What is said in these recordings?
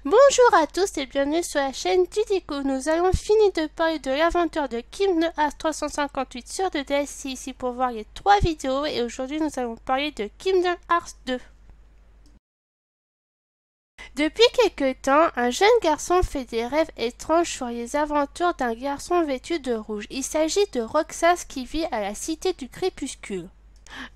Bonjour à tous et bienvenue sur la chaîne Dudico. Nous allons finir de parler de l'aventure de Kingdom Hearts 358 sur 2DS ici pour voir les 3 vidéos et aujourd'hui nous allons parler de Kingdom Hearts 2. Depuis quelque temps, un jeune garçon fait des rêves étranges sur les aventures d'un garçon vêtu de rouge. Il s'agit de Roxas qui vit à la Cité du Crépuscule.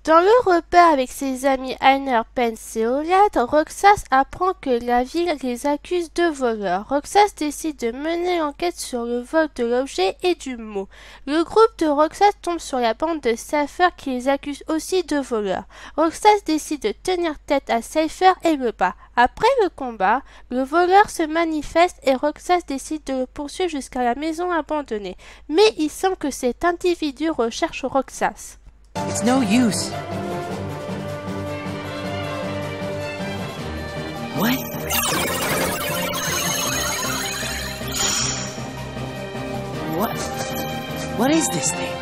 Dans le repas avec ses amis Einer, Pence et Olad, Roxas apprend que la ville les accuse de voleurs. Roxas décide de mener l'enquête sur le vol de l'objet et du mot. Le groupe de Roxas tombe sur la bande de Cypher qui les accuse aussi de voleurs. Roxas décide de tenir tête à Cypher et le bat. Après le combat, le voleur se manifeste et Roxas décide de le poursuivre jusqu'à la maison abandonnée. Mais il semble que cet individu recherche Roxas. It's no use. What? What is this thing?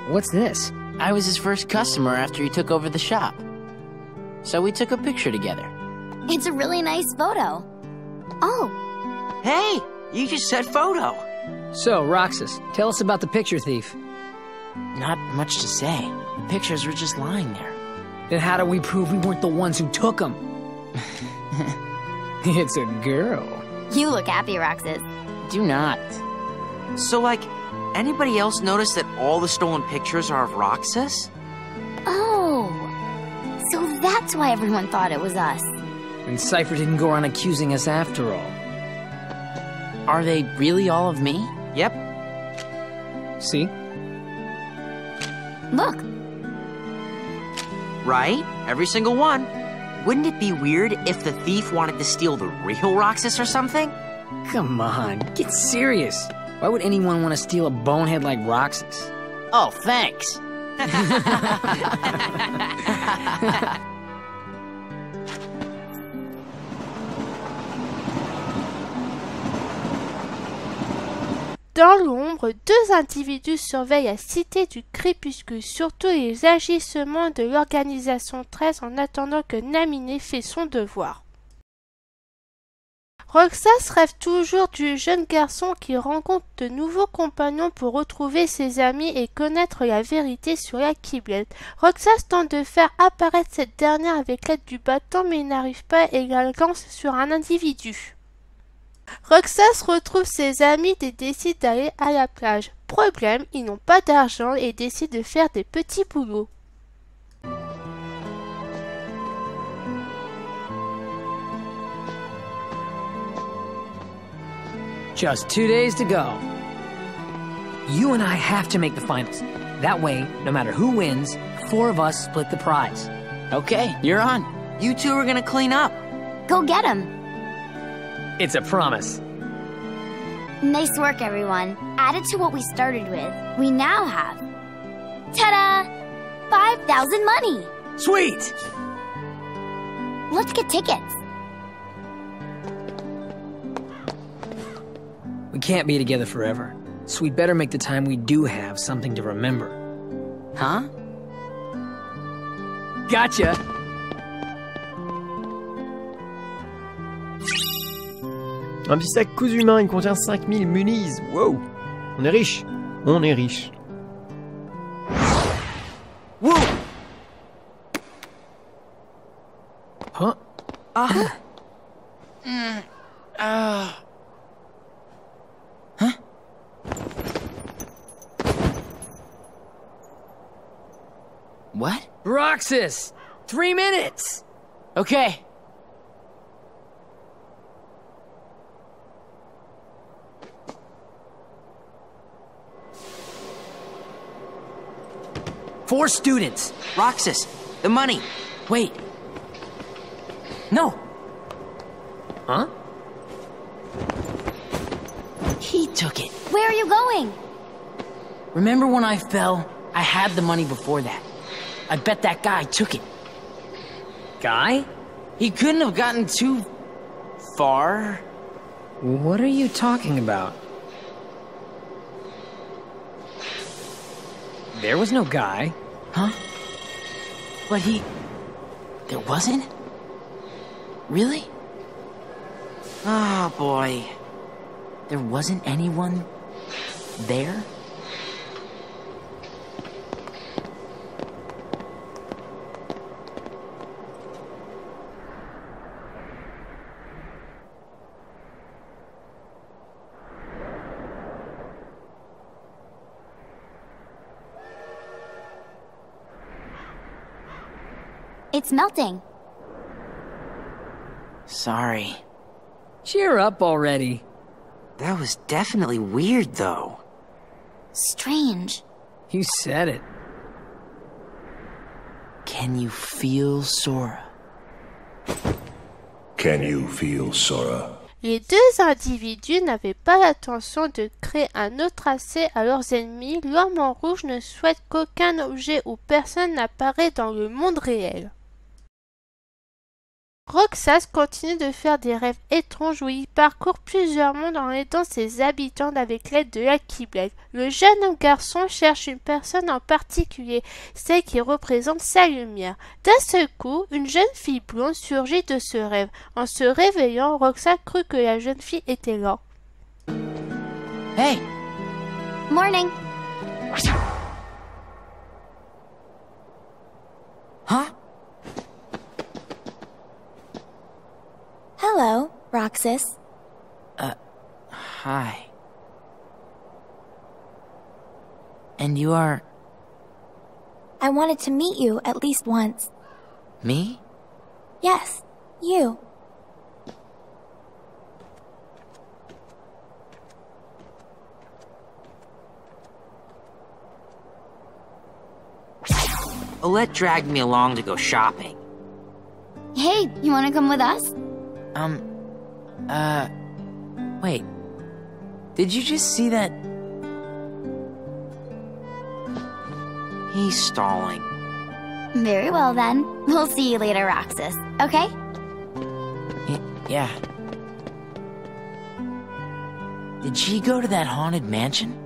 What's this? I was his first customer after he took over the shop. So we took a picture together. It's a really nice photo. Oh, Hey, you just said photo. So, Roxas, tell us about the picture thief. Not much to say. The pictures were just lying there. Then how do we prove we weren't the ones who took them? It's a girl. you look happy, Roxas. Do not. So, like, anybody else notice that all the stolen pictures are of Roxas? Oh, so that's why everyone thought it was us. And Cypher didn't go around accusing us after all. Are they really all of me? Yep. See? Look, Right? Every single one. Wouldn't it be weird if the thief wanted to steal the real Roxas or something? Come on, get serious. Why would anyone want to steal a bonehead like Roxas? Oh, thanks. Dans l'ombre, 2 individus surveillent la Cité du Crépuscule, surtout les agissements de l'Organisation 13 en attendant que Naminé fait son devoir. Roxas rêve toujours du jeune garçon qui rencontre de nouveaux compagnons pour retrouver ses amis et connaître la vérité sur la Keyblade. Roxas tente de faire apparaître cette dernière avec l'aide du bâton mais il n'arrive pas et la lance sur un individu. Roxas retrouve ses amis et décide d'aller à la plage. Problème, ils n'ont pas d'argent et décident de faire des petits boulots. Just 2 days to go. You and I have to make the finals. That way, no matter who wins, 4 of us split the prize. Okay, you're on. You two are gonna clean up. go get him. It's a promise. Nice work, everyone. Added to what we started with, we now have... Ta-da! 5,000 money! Sweet! Let's get tickets. We can't be together forever, so we'd better make the time we do have something to remember. Huh? Gotcha! Un petit sac cousu humain, il contient 5000 munies. Wow! On est riche. On est riche. Whoa! Huh? What? Roxas! 3 minutes! Okay, 4 students. Roxas, the money. Wait. No. Huh? He took it. Where are you going? Remember when I fell? I had the money before that. I bet that guy took it. Guy? He couldn't have gotten too far. What are you talking about? There was no guy. Huh? But there wasn't? Really? Oh boy. There wasn't anyone there? It's melting. Sorry. Cheer up already. That was definitely weird, though. Strange. You said it. Can you feel Sora? Can you feel Sora? Les deux individus n'avaient pas l'intention de créer un autre tracé à leurs ennemis. L'homme en rouge ne souhaite qu'aucun objet ou personne n'apparaît dans le monde réel. Roxas continue de faire des rêves étranges où il parcourt plusieurs mondes en aidant ses habitants avec l'aide de la Keyblade. Le jeune garçon cherche une personne en particulier, celle qui représente sa lumière. D'un seul coup, une jeune fille blonde surgit de ce rêve. En se réveillant, Roxas crut que la jeune fille était là. Hey! Morning. Huh? Hello, Roxas. Hi. And you are... I wanted to meet you at least once. me? Yes, you. Olette dragged me along to go shopping. Hey, you wanna come with us? Wait. Did you just see that? He's stalling. Very well then. We'll see you later, Roxas. Okay? Yeah. Did she go to that haunted mansion?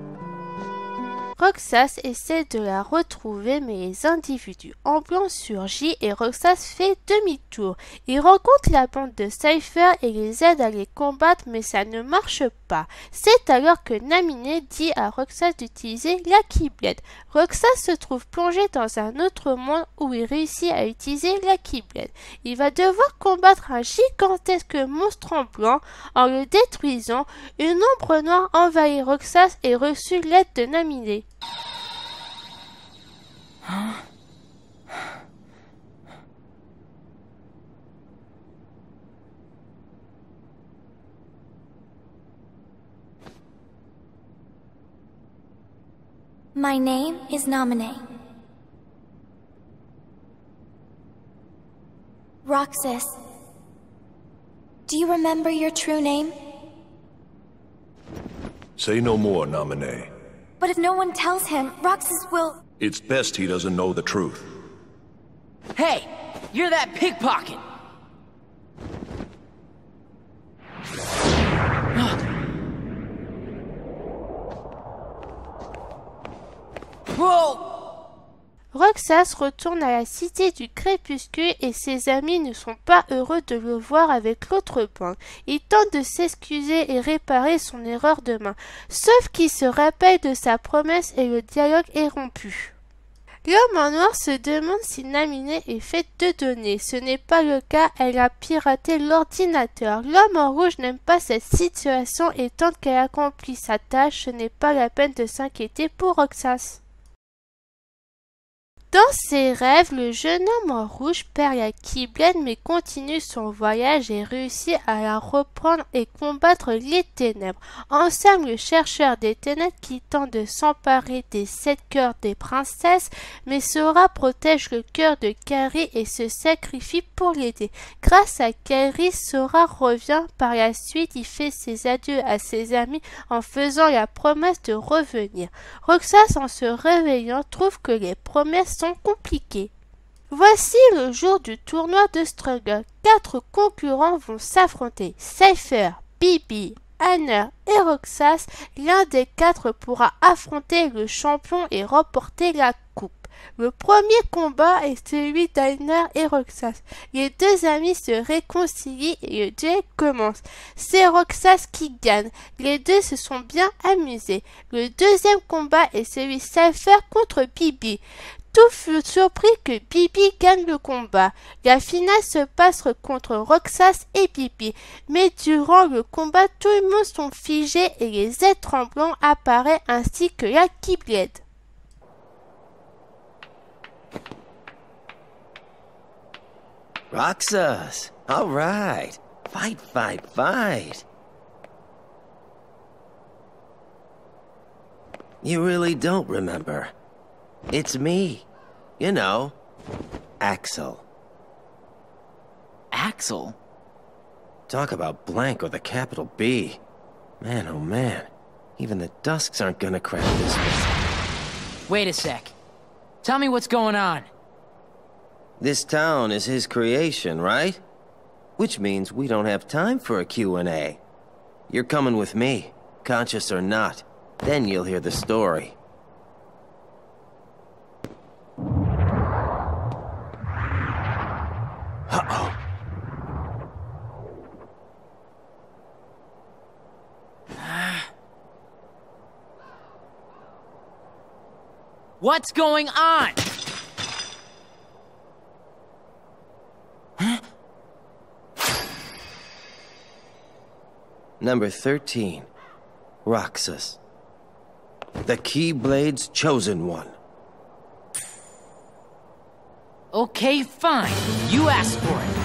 Roxas essaie de la retrouver mais les individus en blanc surgissent et Roxas fait demi-tour. Il rencontre la bande de Cypher et les aide à les combattre mais ça ne marche pas. C'est alors que Naminé dit à Roxas d'utiliser la Keyblade. Roxas se trouve plongé dans un autre monde où il réussit à utiliser la Keyblade. Il va devoir combattre un gigantesque monstre en blanc. En le détruisant, une ombre noire envahit Roxas et reçut l'aide de Naminé. My name is Naminé. Roxas. Do you remember your true name? Say no more, Naminé. But if no one tells him, Roxas will... It's best he doesn't know the truth. Hey! You're that pickpocket! Whoa! Roxas retourne à la cité du crépuscule et ses amis ne sont pas heureux de le voir avec l'autre bande. Il tente de s'excuser et réparer son erreur de main, sauf qu'il se rappelle de sa promesse et le dialogue est rompu. L'homme en noir se demande si Naminé est faite de données. Ce n'est pas le cas, elle a piraté l'ordinateur. L'homme en rouge n'aime pas cette situation et tant qu'elle accomplit sa tâche, ce n'est pas la peine de s'inquiéter pour Roxas. Dans ses rêves, le jeune homme en rouge perd la Keyblade mais continue son voyage et réussit à la reprendre et combattre les ténèbres. Ensemble, le chercheur des ténèbres qui tente de s'emparer des 7 cœurs des princesses, mais Sora protège le cœur de Kairi et se sacrifie pour l'aider. Grâce à Kairi, Sora revient. Par la suite, il fait ses adieux à ses amis en faisant la promesse de revenir. Roxas, en se réveillant, trouve que les promesses sont compliquées. Voici le jour du tournoi de Struggle. 4 concurrents vont s'affronter. Cypher, Bibi, Hanner et Roxas. L'un des 4 pourra affronter le champion et remporter la coupe. Le premier combat est celui d'Hanner et Roxas. Les deux amis se réconcilient et le duel commence. C'est Roxas qui gagne. Les deux se sont bien amusés. Le deuxième combat est celui de Cypher contre Bibi. Tout fut surpris que Bibi gagne le combat. La finale se passe contre Roxas et Bibi. Mais durant le combat, tout le monde sont figés et les êtres tremblants apparaissent ainsi que la Keyblade. Roxas! All right. Fight, fight, fight. You really don't remember. It's me. You know, Axel. Axel? Talk about blank with a capital B. Man, oh man. Even the Dusks aren't gonna crack this one. Wait a sec. Tell me what's going on. This town is his creation, right? Which means we don't have time for a Q&A. You're coming with me, conscious or not. Then you'll hear the story. Uh-oh. What's going on? Number 13, Roxas. The Keyblade's chosen one. Okay, fine. You asked for it.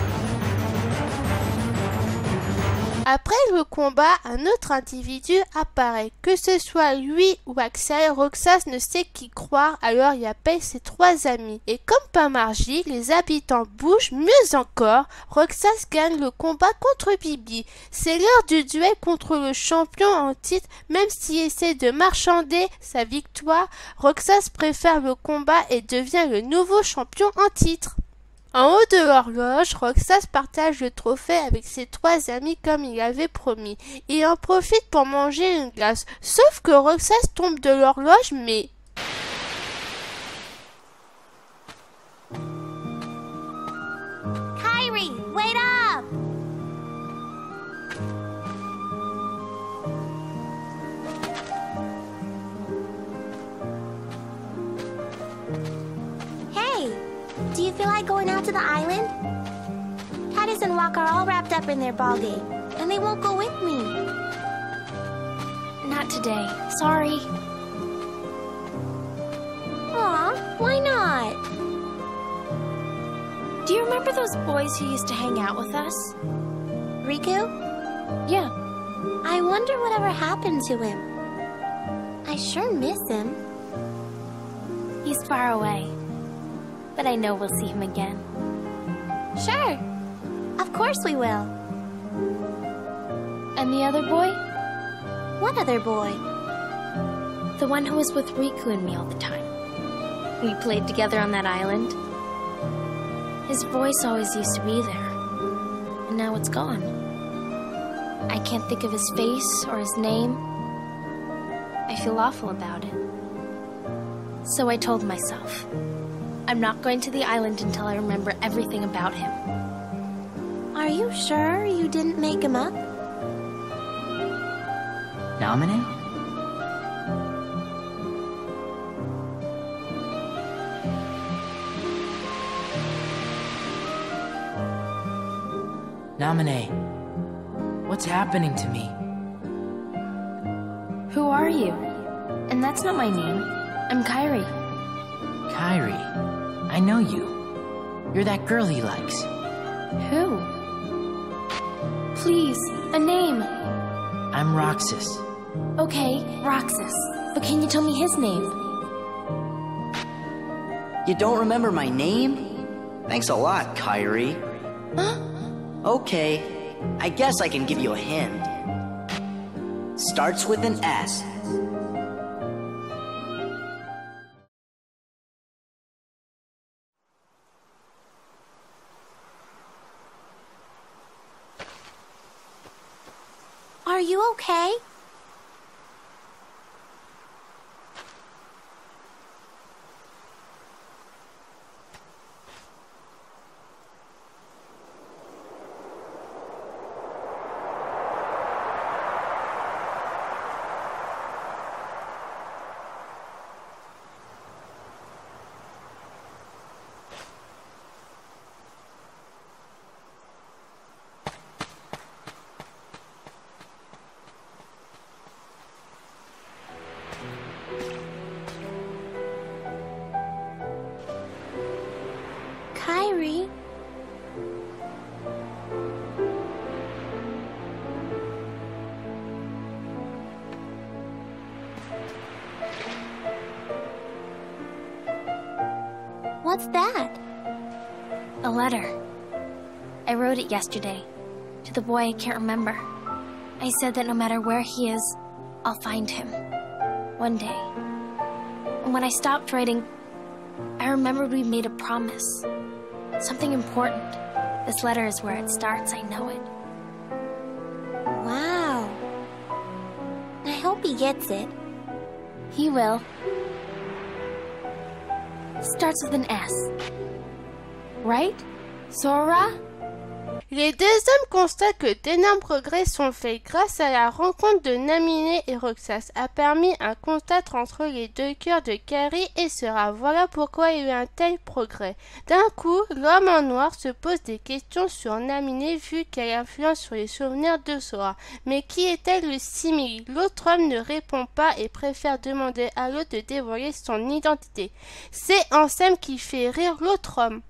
Après le combat, un autre individu apparaît. Que ce soit lui ou Axel, Roxas ne sait qui croire, alors il appelle ses 3 amis. Et comme par magie, les habitants bougent. Mieux encore, Roxas gagne le combat contre Bibi. C'est l'heure du duel contre le champion en titre. Même s'il essaie de marchander sa victoire, Roxas préfère le combat et devient le nouveau champion en titre. En haut de l'horloge, Roxas partage le trophée avec ses 3 amis comme il avait promis. Il en profite pour manger une glace. Sauf que Roxas tombe de l'horloge, mais... Kairi, wait up! Hey, do you feel like going out to the island? Titus and Walk are all wrapped up in their ball game, and they won't go with me. Not today. Sorry. Aw, why not? Do you remember those boys who used to hang out with us? Riku? Yeah. I wonder whatever happened to him. I sure miss him. He's far away, but I know we'll see him again. Sure. Of course we will. And the other boy? What other boy? The one who was with Riku and me all the time. We played together on that island. His voice always used to be there, and now it's gone. I can't think of his face or his name. I feel awful about it. So I told myself, I'm not going to the island until I remember everything about him. Are you sure you didn't make him up? Nominate? Nominate. What's happening to me? Who are you? And that's not my name. I'm Kairi. Kyrie, I know you. You're that girl he likes. Who? Please, a name. I'm Roxas. Okay, Roxas. But can you tell me his name? You don't remember my name? Thanks a lot, Kyrie. Huh? Okay, I guess I can give you a hint. Starts with an S. Are you okay? Kyrie? What's that? A letter. I wrote it yesterday. To the boy I can't remember. I said that no matter where he is, I'll find him. One day. And when I stopped writing, I remembered we made a promise. Something important. This letter is where it starts, I know it. Wow. I hope he gets it. He will. Starts with an S. Right? Sora? Les deux hommes constatent que d'énormes progrès sont faits grâce à la rencontre de Naminé et Roxas a permis un contact entre les deux cœurs de Kyrie et Sora. Voilà pourquoi il y a eu un tel progrès. D'un coup, l'homme en noir se pose des questions sur Naminé vu qu'elle influence sur les souvenirs de Sora. Mais qui est-elle le simili? L'autre homme ne répond pas et préfère demander à l'autre de dévoiler son identité. C'est Ansem qui fait rire l'autre homme.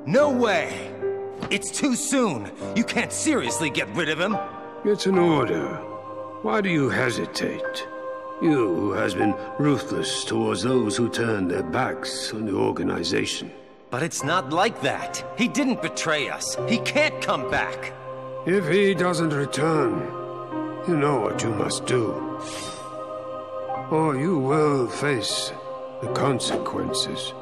No way! It's too soon. You can't seriously get rid of him. It's an order. Why do you hesitate? You who has been ruthless towards those who turn their backs on the organization. But it's not like that. He didn't betray us. He can't come back. If he doesn't return, you know what you must do. Or you will face the consequences.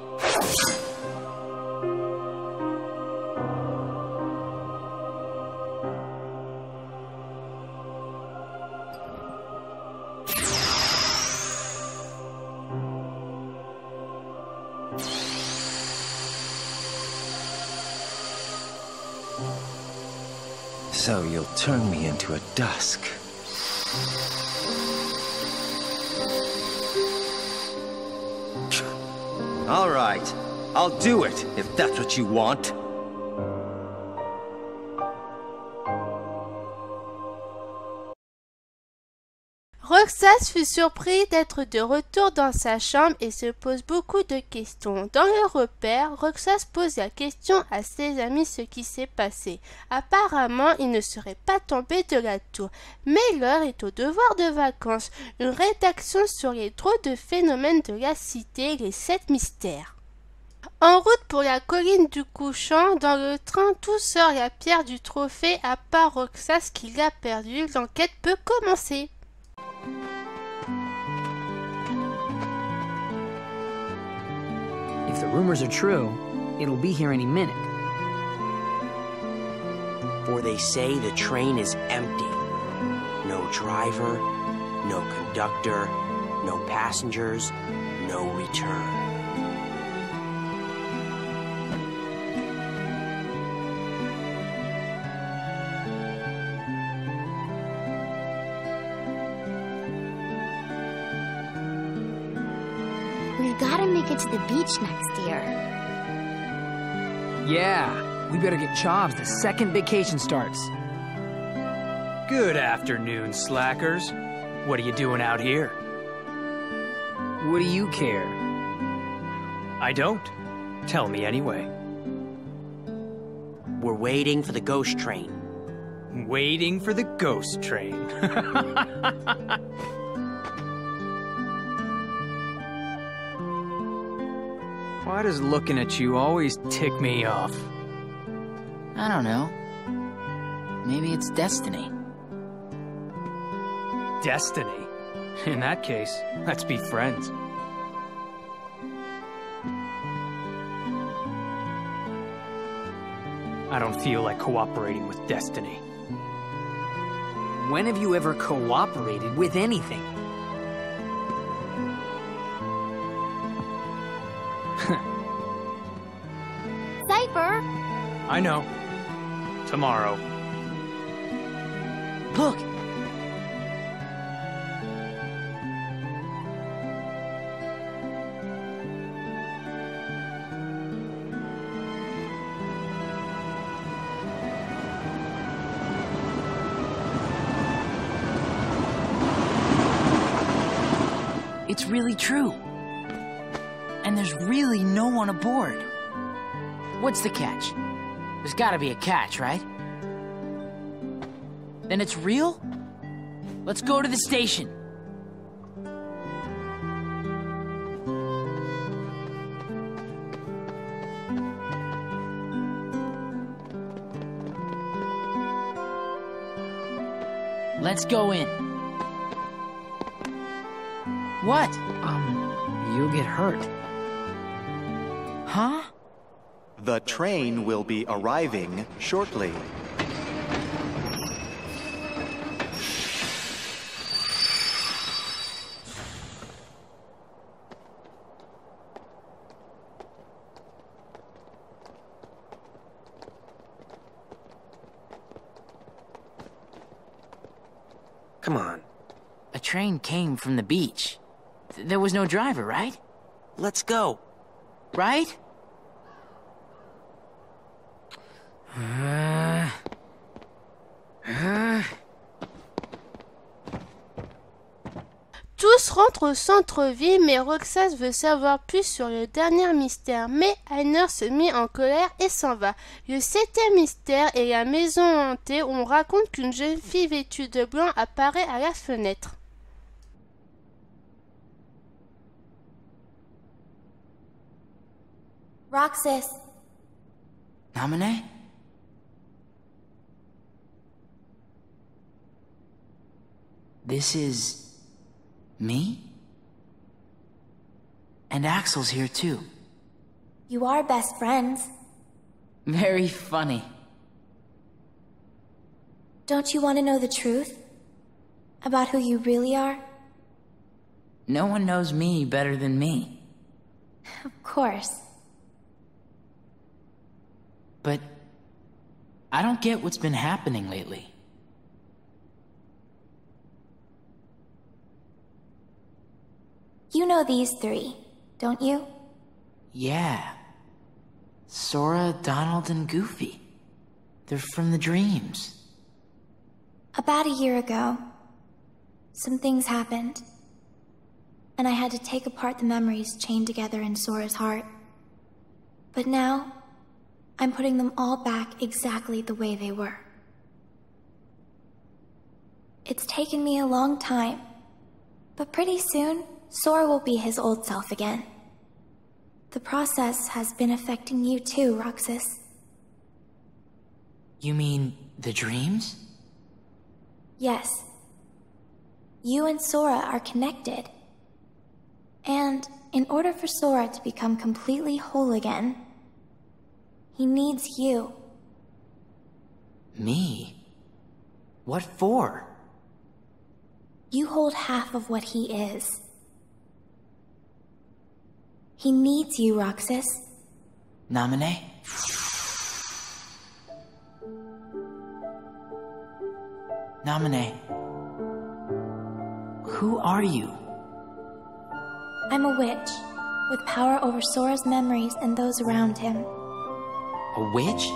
So you'll turn me into a dusk. All right, I'll do it if that's what you want. Roxas fut surpris d'être de retour dans sa chambre et se pose beaucoup de questions. Dans le repère, Roxas pose la question à ses amis ce qui s'est passé. Apparemment, il ne serait pas tombé de la tour. Mais l'heure est au devoir de vacances, une rédaction sur les drôles de phénomènes de la cité, les 7 mystères. En route pour la colline du couchant, dans le train, tout sort la pierre du trophée à part Roxas qui l'a perdu. L'enquête peut commencer. If the rumors are true, it'll be here any minute. For they say the train is empty. No driver, no conductor, no passengers, no return. We gotta make it to the beach next year. Yeah, we better get jobs the second vacation starts. Good afternoon, slackers. What are you doing out here? What do you care? I don't. Tell me anyway. We're waiting for the ghost train. Waiting for the ghost train. Why does looking at you always tick me off? I don't know. Maybe it's destiny. Destiny? In that case, let's be friends. I don't feel like cooperating with destiny. When have you ever cooperated with anything? Cypher! I know. Tomorrow. Look! It's really true. And there's really no one aboard. What's the catch? There's gotta be a catch, right? Then it's real? Let's go to the station. Let's go in. What? You'll get hurt. Huh? The train will be arriving shortly. Come on. A train came from the beach. There was no driver, right? Let's go. Right? Tous rentrent au centre-ville, mais Roxas veut savoir plus sur le dernier mystère. Mais Einer se met en colère et s'en va. Le 7e mystère est la maison hantée où on raconte qu'une jeune fille vêtue de blanc apparaît à la fenêtre. Roxas. Naminé? This is... me? And Axel's here too. You are best friends. Very funny. Don't you want to know the truth? About who you really are? No one knows me better than me. Of course. But I don't get what's been happening lately. You know these three, don't you? Yeah. Sora, Donald, and Goofy. They're from the dreams. About a year ago, some things happened. And I had to take apart the memories chained together in Sora's heart. But now, I'm putting them all back exactly the way they were. It's taken me a long time, but pretty soon, Sora will be his old self again. The process has been affecting you too, Roxas. You mean the dreams? Yes. You and Sora are connected. And in order for Sora to become completely whole again, he needs you. Me? What for? You hold half of what he is. He needs you, Roxas. Naminé? Naminé. Who are you? I'm a witch, with power over Sora's memories and those around him. A witch?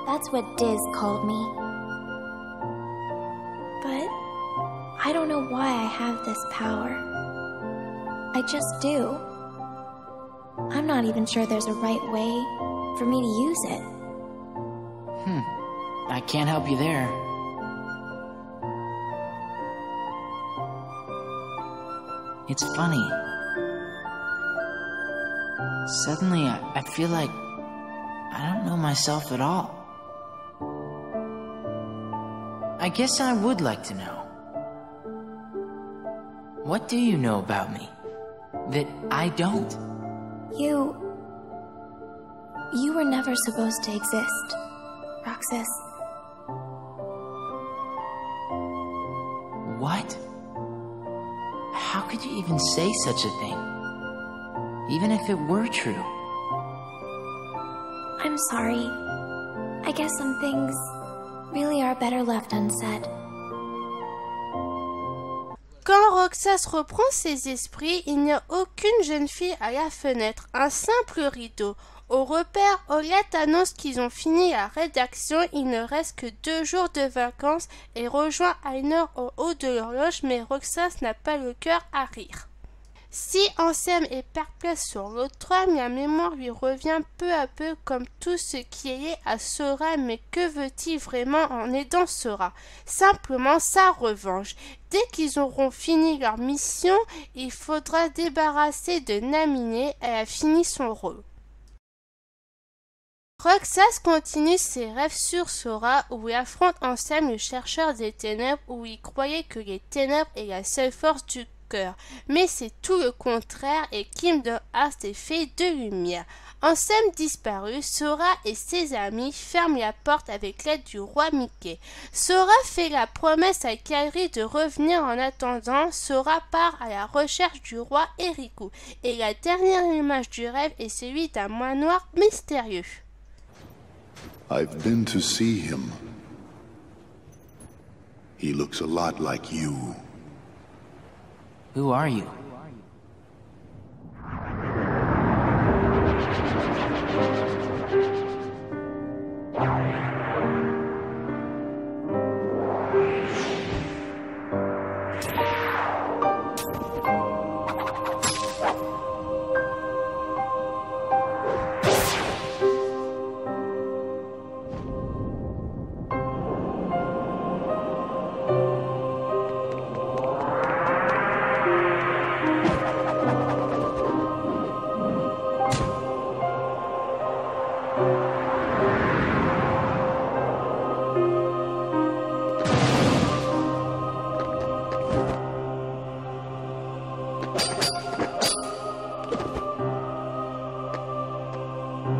That's what Diz called me. But I don't know why I have this power. I just do. I'm not even sure there's a right way for me to use it. I can't help you there. It's funny. Suddenly, I feel like I don't know myself at all. I guess I would like to know. What do you know about me that I don't? You were never supposed to exist, Roxas. What? How could you even say such a thing? Even if it were true. I'm sorry. I guess some things really are better left unsaid. Quand Roxas reprend ses esprits, il n'y a aucune jeune fille à la fenêtre, un simple rideau. Au repère, Olette annonce qu'ils ont fini la rédaction, il ne reste que 2 jours de vacances et rejoint Einer au haut de l'horloge, mais Roxas n'a pas le cœur à rire. Si Ansem est perplexe sur l'autre trame, la mémoire lui revient peu à peu comme tout ce qui est lié à Sora, mais que veut-il vraiment en aidant Sora? Simplement sa revanche. Dès qu'ils auront fini leur mission, il faudra débarrasser de Naminé, elle a fini son rôle. Roxas continue ses rêves sur Sora où il affronte Ansem le chercheur des ténèbres où il croyait que les ténèbres est la seule force du cœur. Mais c'est tout le contraire et Kim de Hearts est fait de lumière. Ansem disparu, Sora et ses amis ferment la porte avec l'aide du roi Mickey. Sora fait la promesse à Kairi de revenir en attendant. Sora part à la recherche du roi Eriku. Et la dernière image du rêve est celui d'un manoir mystérieux. I've been to see him. He looks a lot like you. Who are you?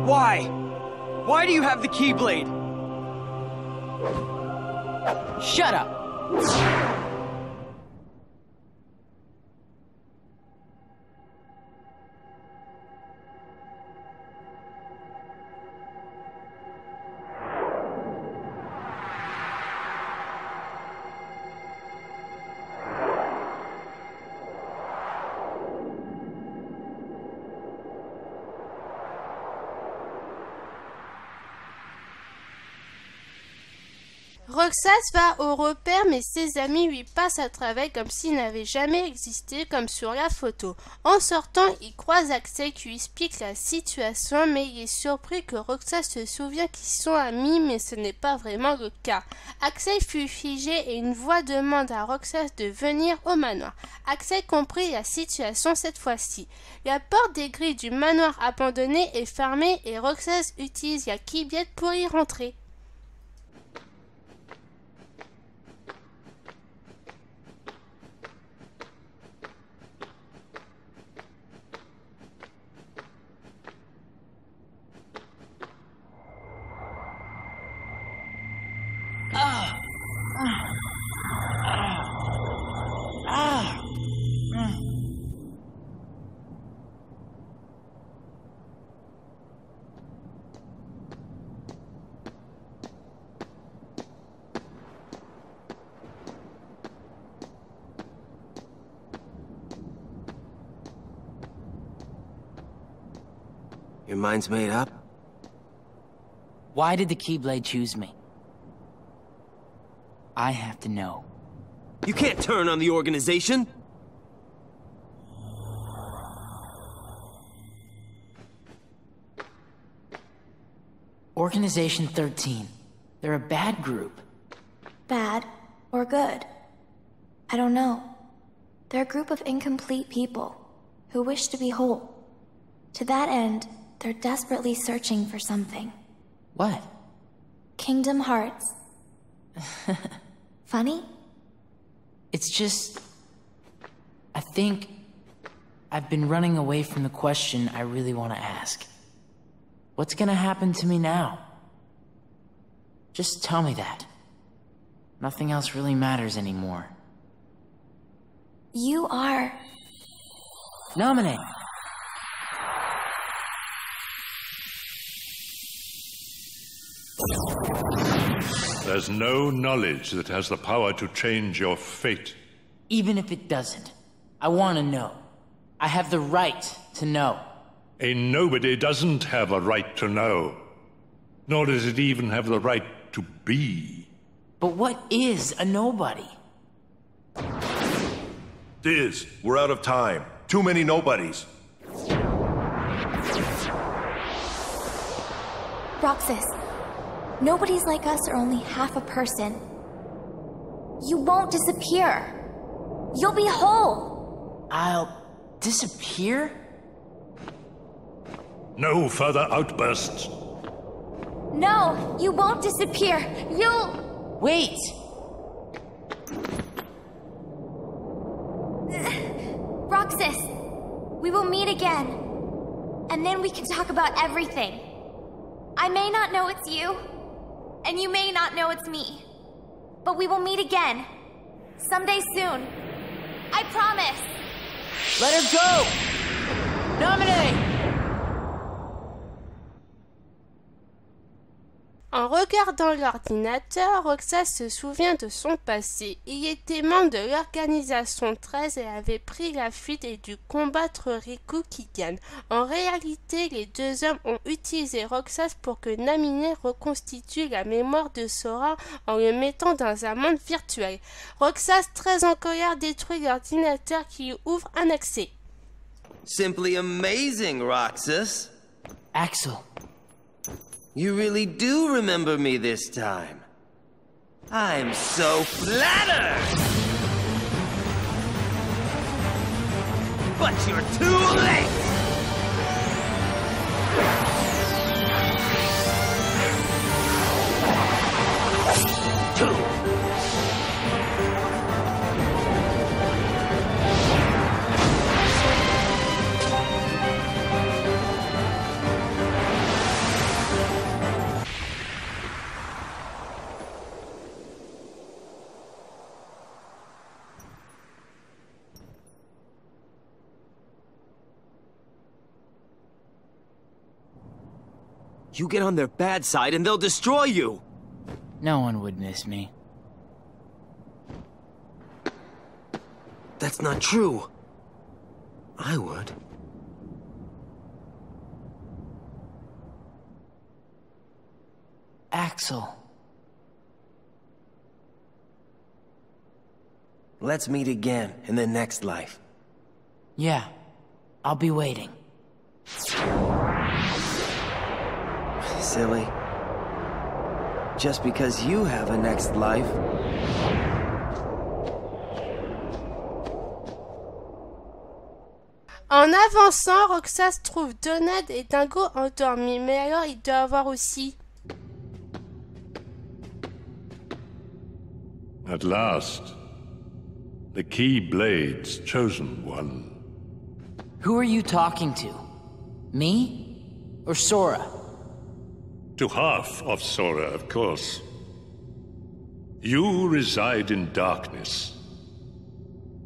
Why? Why do you have the Keyblade? Shut up! Roxas va au repère mais ses amis lui passent à travers comme s'il n'avait jamais existé comme sur la photo. En sortant, il croise Axel qui lui explique la situation mais il est surpris que Roxas se souvient qu'ils sont amis mais ce n'est pas vraiment le cas. Axel fut figé et une voix demande à Roxas de venir au manoir. Axel comprit la situation cette fois-ci. La porte des grilles du manoir abandonné est fermée et Roxas utilise la Keyblade pour y rentrer. Your mind's made up? Why did the Keyblade choose me? I have to know. You can't turn on the organization! Organization 13. They're a bad group. Bad or good? I don't know. They're a group of incomplete people who wish to be whole. To that end, they're desperately searching for something. What? Kingdom Hearts. Funny? It's just... I think I've been running away from the question I really want to ask. What's gonna happen to me now? Just tell me that. Nothing else really matters anymore. You are... Namine! There's no knowledge that has the power to change your fate. Even if it doesn't, I want to know. I have the right to know. A nobody doesn't have a right to know. Nor does it even have the right to be. But what is a nobody? Diz, we're out of time. Too many nobodies. Roxas, nobodies like us are only half a person. You won't disappear. You'll be whole. I'll disappear? No further outbursts. No, you won't disappear. You'll... Wait! Roxas, we will meet again. And then we can talk about everything. I may not know it's you, and you may not know it's me. But we will meet again. Someday soon. I promise! Let her go! Namine! En regardant l'ordinateur, Roxas se souvient de son passé. Il était membre de l'organisation 13 et avait pris la fuite et dû combattre Riku Kigan. En réalité, les deux hommes ont utilisé Roxas pour que Namine reconstitue la mémoire de Sora en le mettant dans un monde virtuel. Roxas, très en colère, détruit l'ordinateur qui lui ouvre un accès. Simply amazing, Roxas. Axel. You really do remember me this time. I'm so flattered! But you're too late! You get on their bad side and they'll destroy you! No one would miss me. That's not true. I would. Axel. Let's meet again in the next life. Yeah, I'll be waiting. Silly. Just because you have a next life. En avançant, Roxas trouve Donald et Dingo endormis, mais alors il doit avoir aussi... At last, the Keyblade's chosen one. Who are you talking to? Me? Or Sora? To half of Sora, of course. You reside in darkness.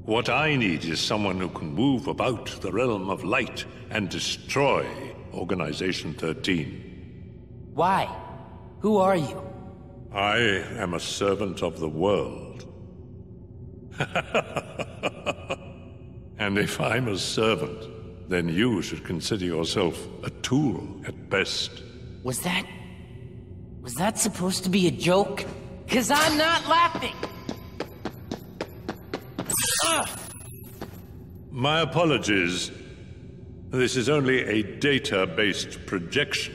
What I need is someone who can move about the realm of light and destroy Organization 13. Why? Who are you? I am a servant of the world. And if I'm a servant, then you should consider yourself a tool at best. Was that Was that supposed to be a joke? 'Cause I'm not laughing! Ugh. My apologies. This is only a data-based projection.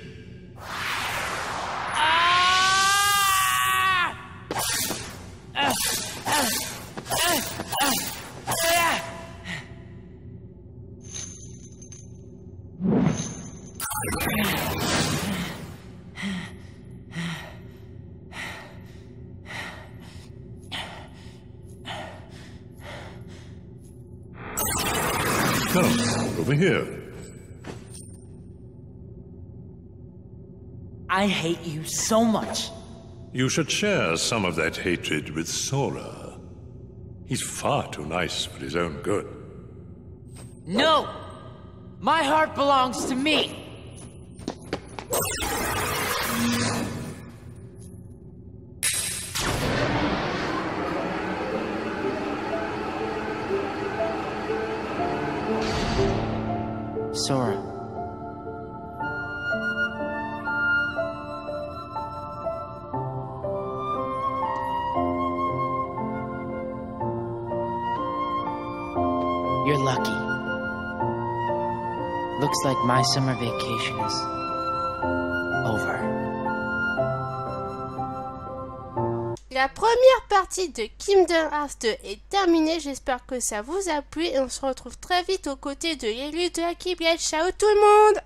Come, over here. I hate you so much. You should share some of that hatred with Sora. He's far too nice for his own good. No! My heart belongs to me! Sora. You're lucky. Looks like my summer vacation is over. La première partie de Kingdom Hearts 2 est terminée. J'espère que ça vous a plu et on se retrouve très vite aux côtés de l'élu de la Keyblade. Ciao tout le monde!